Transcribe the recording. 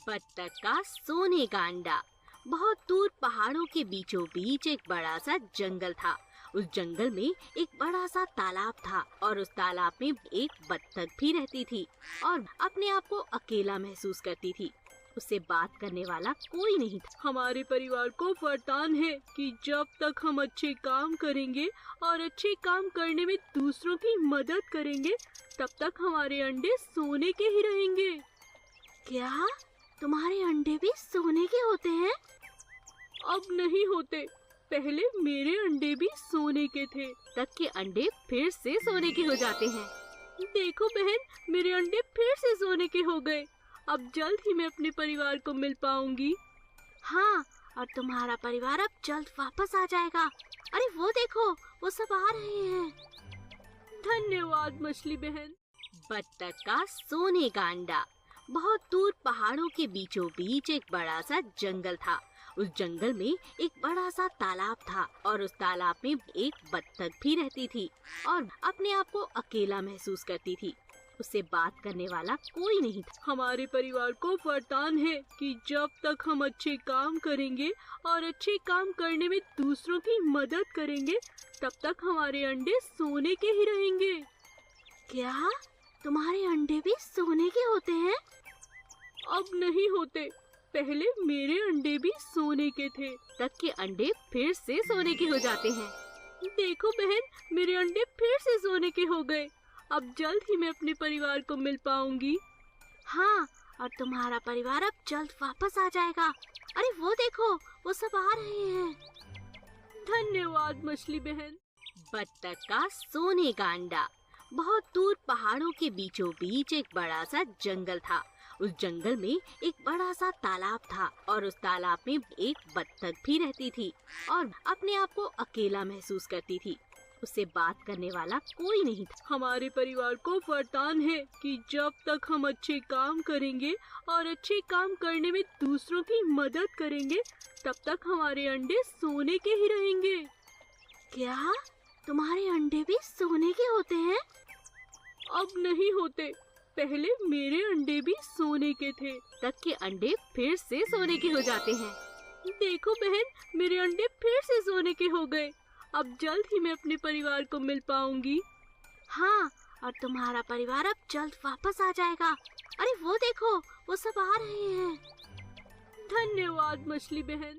बत्तख का सोने का अंडा। बहुत दूर पहाड़ों के बीचों बीच एक बड़ा सा जंगल था। उस जंगल में एक बड़ा सा तालाब था और उस तालाब में एक बत्तख भी रहती थी और अपने आप को अकेला महसूस करती थी। उससे बात करने वाला कोई नहीं था। हमारे परिवार को वरदान है कि जब तक हम अच्छे काम करेंगे और अच्छे काम करने में दूसरों की मदद करेंगे, तब तक हमारे अंडे सोने के ही रहेंगे। क्या तुम्हारे अंडे भी सोने के होते हैं? अब नहीं होते। पहले मेरे अंडे भी सोने के थे। बत्तख के अंडे फिर से सोने के हो जाते हैं। देखो बहन, मेरे अंडे फिर से सोने के हो गए। अब जल्द ही मैं अपने परिवार को मिल पाऊंगी। हाँ, और तुम्हारा परिवार अब जल्द वापस आ जाएगा। अरे वो देखो, वो सब आ रहे हैं। धन्यवाद मछली बहन। बत्तख का सोने का अंडा। बहुत दूर पहाड़ों के बीचों बीच एक बड़ा सा जंगल था। उस जंगल में एक बड़ा सा तालाब था और उस तालाब में एक बत्तख भी रहती थी और अपने आप को अकेला महसूस करती थी। उससे बात करने वाला कोई नहीं था। हमारे परिवार को वरदान है कि जब तक हम अच्छे काम करेंगे और अच्छे काम करने में दूसरों की मदद करेंगे, तब तक हमारे अंडे सोने के ही रहेंगे। क्या तुम्हारे अंडे भी सोने के होते हैं? अब नहीं होते। पहले मेरे अंडे भी सोने के थे। बत्तख के अंडे फिर से सोने के हो जाते हैं। देखो बहन, मेरे अंडे फिर से सोने के हो गए। अब जल्द ही मैं अपने परिवार को मिल पाऊंगी। हाँ, और तुम्हारा परिवार अब जल्द वापस आ जाएगा। अरे वो देखो, वो सब आ रहे हैं। धन्यवाद मछली बहन। बत्तख का सोने का अंडा। बहुत दूर पहाड़ों के बीचों बीच एक बड़ा सा जंगल था। उस जंगल में एक बड़ा सा तालाब था और उस तालाब में एक बत्तख भी रहती थी और अपने आप को अकेला महसूस करती थी। उससे बात करने वाला कोई नहीं था। हमारे परिवार को वरदान है कि जब तक हम अच्छे काम करेंगे और अच्छे काम करने में दूसरों की मदद करेंगे, तब तक हमारे अंडे सोने के ही रहेंगे। क्या तुम्हारे अंडे भी सोने के होते हैं? अब नहीं होते। पहले मेरे अंडे भी सोने के थे। बत्तख के अंडे फिर से सोने के हो जाते हैं। देखो बहन, मेरे अंडे फिर से सोने के हो गए। अब जल्द ही मैं अपने परिवार को मिल पाऊंगी। हाँ, और तुम्हारा परिवार अब जल्द वापस आ जाएगा। अरे वो देखो, वो सब आ रहे हैं। धन्यवाद मछली बहन।